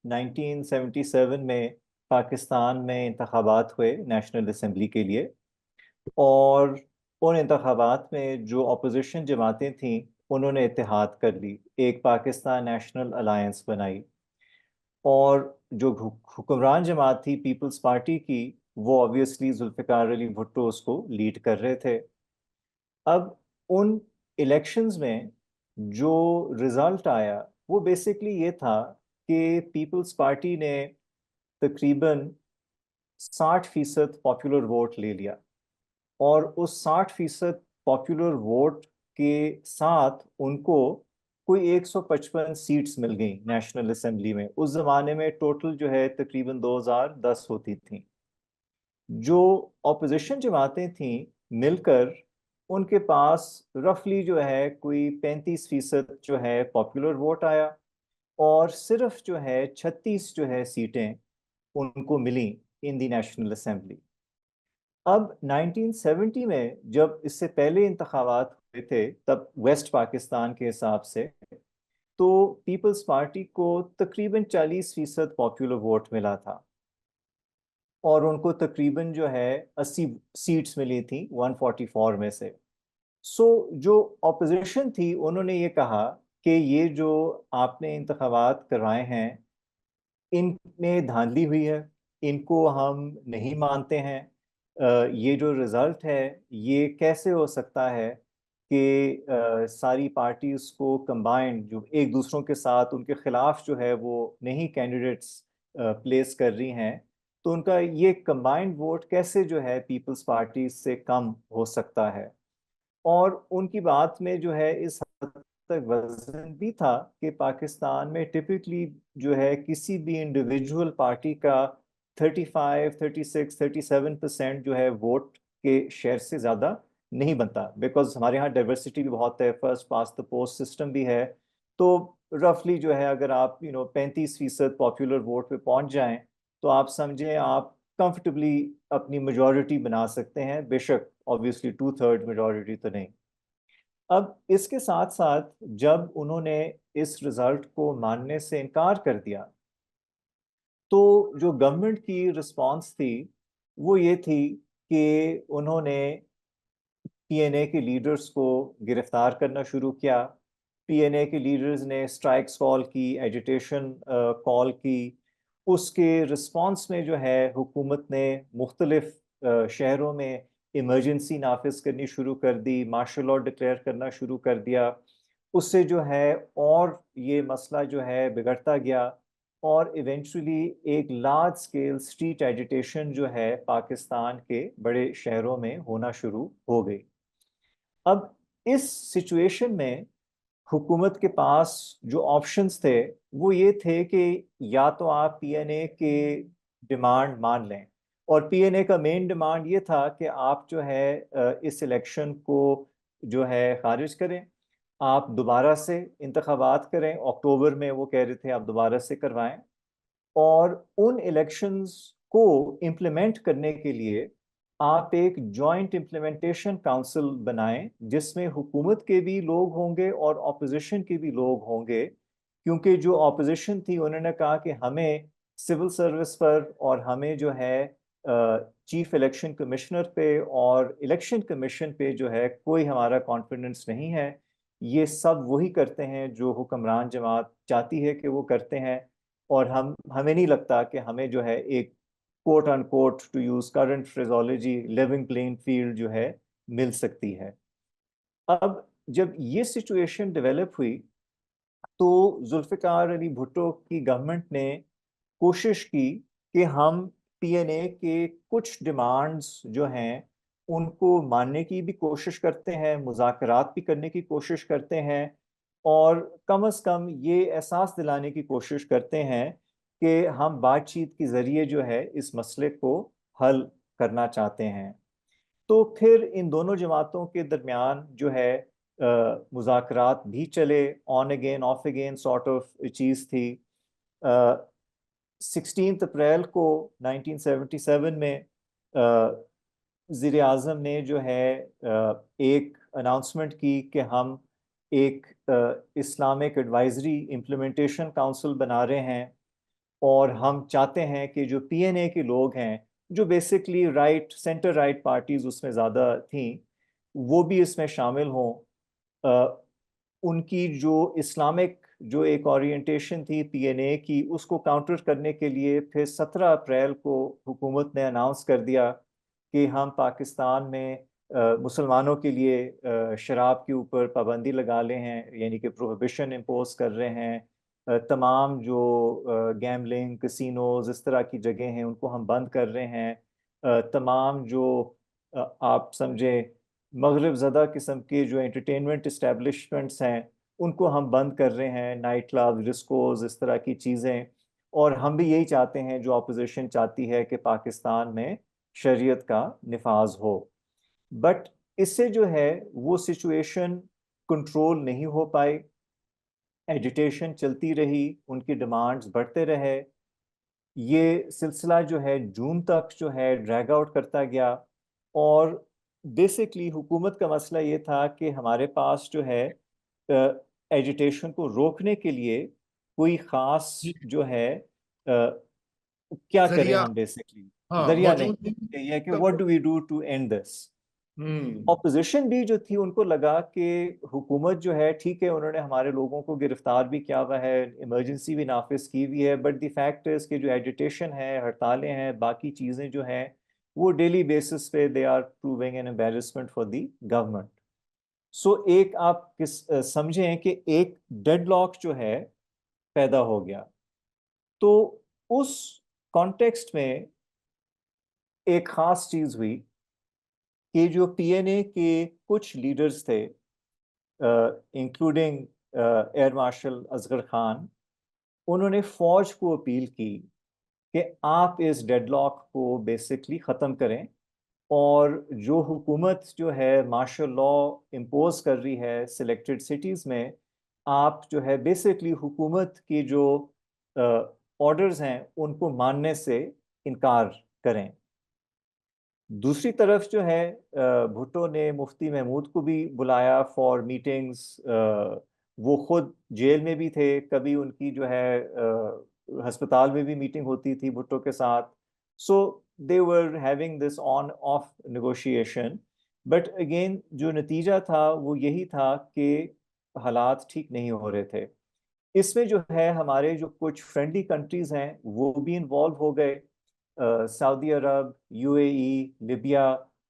1977 میں پاکستان میں انتخابات ہوئے نیشنل اسمبلی کے لیے، اور ان انتخابات میں جو اپوزیشن جماعتیں تھیں انہوں نے اتحاد کر لی، ایک پاکستان نیشنل الائنس بنائی، اور جو حکمران جماعت تھی پیپلز پارٹی کی، وہ آبویسلی ذوالفقار علی بھٹو اس کو لیڈ کر رہے تھے۔ اب ان الیکشنز میں جو رزلٹ آیا وہ بیسکلی یہ تھا کہ پیپلز پارٹی نے تقریباً 60% پاپولر ووٹ لے لیا، اور اس 60% پاپولر ووٹ کے ساتھ ان کو کوئی 155 سیٹس مل گئیں نیشنل اسمبلی میں۔ اس زمانے میں ٹوٹل جو ہے تقریباً 2010 ہوتی تھیں۔ جو اپوزیشن جماعتیں تھیں مل کر ان کے پاس رفلی جو ہے کوئی 35% جو ہے پاپولر ووٹ آیا، اور صرف جو ہے 36 جو ہے سیٹیں ان کو ملیں ان دی نیشنل اسمبلی۔ اب 1970 میں جب اس سے پہلے انتخابات ہوئے تھے، تب ویسٹ پاکستان کے حساب سے تو پیپلز پارٹی کو تقریباً 40% پاپولر ووٹ ملا تھا، اور ان کو تقریباً جو ہے 80 سیٹس ملی تھیں 144 میں سے۔ سو جو اپوزیشن تھی انہوں نے یہ کہا کہ یہ جو آپ نے انتخابات کروائے ہیں ان میں دھاندلی ہوئی ہے، ان کو ہم نہیں مانتے ہیں۔ یہ جو رزلٹ ہے یہ کیسے ہو سکتا ہے کہ ساری پارٹیز کو کمبائنڈ جو ایک دوسروں کے ساتھ ان کے خلاف جو ہے وہ نہیں کینڈیڈیٹس پلیس کر رہی ہیں، تو ان کا یہ کمبائنڈ ووٹ کیسے جو ہے پیپلز پارٹی سے کم ہو سکتا ہے؟ اور ان کی بات میں جو ہے اس حد تک وزن بھی تھا کہ پاکستان میں ٹپکلی جو ہے کسی بھی انڈیویجول پارٹی کا 35 36 37% جو ہے ووٹ کے شیئر سے زیادہ نہیں بنتا، بیکاز ہمارے ہاں ڈائیورسٹی بھی بہت ہے، first pass the post system بھی ہے۔ تو رفلی جو ہے اگر آپ 35% پاپولر ووٹ پہ پہنچ جائیں تو آپ سمجھیں آپ کمفرٹیبلی اپنی میجورٹی بنا سکتے ہیں، بے شک obviously 2/3 میجورٹی تو نہیں۔ اب اس کے ساتھ ساتھ جب انہوں نے اس رزلٹ کو ماننے سے انکار کر دیا تو جو گورنمنٹ کی رسپانس تھی وہ یہ تھی کہ انہوں نے پی این اے کے لیڈرز کو گرفتار کرنا شروع کیا۔ پی این اے کے لیڈرز نے سٹرائکس کال کی، ایجیٹیشن کال کی۔ اس کے رسپانس میں جو ہے حکومت نے مختلف شہروں میں ایمرجنسی نافذ کرنی شروع کر دی، مارشل لاء ڈکلیئر کرنا شروع کر دیا۔ اس سے جو ہے اور یہ مسئلہ جو ہے بگڑتا گیا، اور ایونچولی ایک لارج سکیل سٹریٹ ایجیٹیشن جو ہے پاکستان کے بڑے شہروں میں ہونا شروع ہو گئی۔ اب اس سچویشن میں حکومت کے پاس جو آپشنز تھے وہ یہ تھے کہ یا تو آپ پی این اے کے ڈیمانڈ مان لیں، اور پی این اے کا مین ڈیمانڈ یہ تھا کہ آپ جو ہے اس الیکشن کو جو ہے خارج کریں، آپ دوبارہ سے انتخابات کریں، اکتوبر میں وہ کہہ رہے تھے آپ دوبارہ سے کروائیں، اور ان الیکشنز کو امپلیمنٹ کرنے کے لیے آپ ایک جوائنٹ امپلیمنٹیشن کاؤنسل بنائیں جس میں حکومت کے بھی لوگ ہوں گے اور اپوزیشن کے بھی لوگ ہوں گے، کیونکہ جو اپوزیشن تھی انہوں نے کہا کہ ہمیں سول سروس پر اور ہمیں جو ہے چیف الیکشن کمشنر پہ اور الیکشن کمیشن پہ جو ہے کوئی ہمارا کانفیڈنس نہیں ہے، یہ سب وہی کرتے ہیں جو حکمران جماعت چاہتی ہے کہ وہ کرتے ہیں، اور ہمیں نہیں لگتا کہ ہمیں جو ہے ایک quote unquote to use current phraseology levelling playing field جو ہے مل سکتی ہے۔ اب جب یہ سچویشن ڈیولپ ہوئی تو ذوالفقار علی بھٹو کی گورنمنٹ نے کوشش کی کہ ہم پی این اے کے کچھ ڈیمانڈز جو ہیں ان کو ماننے کی بھی کوشش کرتے ہیں، مذاکرات بھی کرنے کی کوشش کرتے ہیں، اور کم از کم یہ احساس دلانے کی کوشش کرتے ہیں کہ ہم بات چیت کے ذریعے جو ہے اس مسئلے کو حل کرنا چاہتے ہیں۔ تو پھر ان دونوں جماعتوں کے درمیان جو ہے مذاکرات بھی چلے، on again of again sort of cheese تھی۔ 16 اپریل کو 1977 میں وزیر اعظم نے جو ہے ایک اناؤنسمنٹ کی کہ ہم ایک اسلامک ایڈوائزری امپلیمنٹیشن کاؤنسل بنا رہے ہیں، اور ہم چاہتے ہیں کہ جو پی این اے کے لوگ ہیں جو basically right centre right parties اس میں زیادہ تھیں وہ بھی اس میں شامل ہوں. ان کی جو اسلامک جو ایک اورینٹیشن تھی پی این اے کی اس کو کاؤنٹر کرنے کے لیے پھر 17 اپریل کو حکومت نے اناؤنس کر دیا کہ ہم پاکستان میں مسلمانوں کے لیے شراب کے اوپر پابندی لگا لے ہیں، یعنی کہ پروہیبیشن امپوز کر رہے ہیں. تمام جو گیملنگ کسینوز اس طرح کی جگہیں ہیں ان کو ہم بند کر رہے ہیں. تمام جو آپ سمجھیں مغرب زدہ قسم کے جو انٹرٹینمنٹ اسٹیبلشمنٹس ہیں ان کو ہم بند کر رہے ہیں، نائٹ کلب ڈسکوز اس طرح کی چیزیں. اور ہم بھی یہی چاہتے ہیں، جو اپوزیشن چاہتی ہے کہ پاکستان میں شریعت کا نفاذ ہو. بٹ اس سے جو ہے وہ سچویشن کنٹرول نہیں ہو پائی، ایجیٹیشن چلتی رہی، ان کی ڈیمانڈز بڑھتے رہے. یہ سلسلہ جو ہے جون تک جو ہے ڈریگ آؤٹ کرتا گیا. اور بیسکلی حکومت کا مسئلہ یہ تھا کہ ہمارے پاس جو ہے ایجیٹیشن کو روکنے کے لیے کوئی خاص جو ہے کیا کریں ذریعہ ہم، بیسکلی ہاں ذریعہ نہیں. موجود نہیں. کہ یہ کہ what do we do to end this. Opposition بھی جو تھی ان کو لگا کہ حکومت جو ہے ٹھیک ہے انہوں نے ہمارے لوگوں کو گرفتار بھی کیا ہوا ہے، ایمرجنسی بھی نافذ کی ہوئی ہے، بٹ دی فیکٹ از کہ جو ایجیٹیشن ہے، ہڑتالیں ہیں، باقی چیزیں جو ہیں وہ ڈیلی بیسس پہ they are proving an embarrassment for the government. So ایک آپ سمجھیں کہ ایک ڈیڈ لاک جو ہے پیدا ہو گیا. تو اس کانٹیکسٹ میں ایک خاص چیز ہوئی کہ جو پی این اے کے کچھ لیڈرز تھے including air marshal Asghar Khan, انہوں نے فوج کو اپیل کی کہ آپ اس ڈیڈ لاک کو بیسکلی ختم کریں، اور جو حکومت جو ہے مارشل لا امپوز کر رہی ہے سلیکٹڈ سٹیز میں، آپ جو ہے بیسکلی حکومت کی جو آرڈرز ہیں ان کو ماننے سے انکار کریں. دوسری طرف جو ہے بھٹو نے مفتی محمود کو بھی بلایا فار میٹنگز. وہ خود جیل میں بھی تھے، کبھی ان کی جو ہے ہسپتال میں بھی میٹنگ ہوتی تھی بھٹو کے ساتھ. سو دے were having this on of negotiation. But again جو نتیجہ تھا وہ یہی تھا کہ حالات ٹھیک نہیں ہو رہے تھے. اس میں جو ہے ہمارے جو کچھ فرینڈلی کنٹریز ہیں وہ بھی انوالو ہو گئے. سعودی عرب، یو اے ای، لیبیا،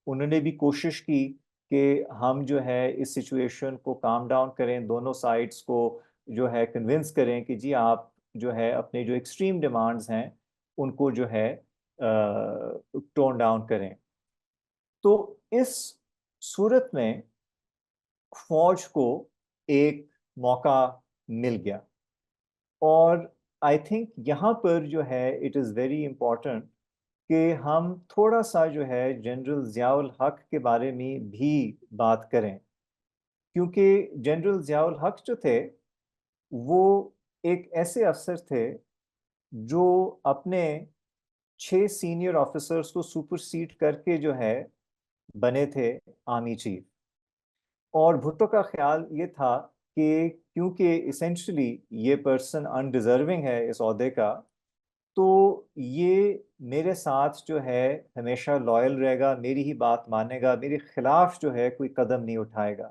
انہوں نے بھی کوشش کی کہ ہم جو ہے اس سچویشن کو کام ڈاؤن کریں، دونوں سائڈس کو جو ہے کنونس کریں کہ جی آپ جو ہے اپنے جو ایکسٹریم ڈیمانڈز ہیں ان کو جو ہے ٹون ڈاؤن کریں. تو اس صورت میں فوج کو ایک موقع مل گیا. اور آئی تھنک یہاں پر جو ہے اٹ از ویری امپورٹنٹ کہ ہم تھوڑا سا جو ہے جنرل ضیاء الحق کے بارے میں بھی بات کریں، کیونکہ جنرل ضیاء الحق جو تھے وہ ایک ایسے افسر تھے جو اپنے 6 سینئر آفیسرز کو سپر سیڈ کر کے جو ہے بنے تھے آرمی چیف. اور بھٹو کا خیال یہ تھا کہ کیونکہ اسینشلی یہ پرسن انڈیزرونگ ہے اس عہدے کا، تو یہ میرے ساتھ جو ہے ہمیشہ لائل رہے گا، میری ہی بات مانے گا، میرے خلاف جو ہے کوئی قدم نہیں اٹھائے گا.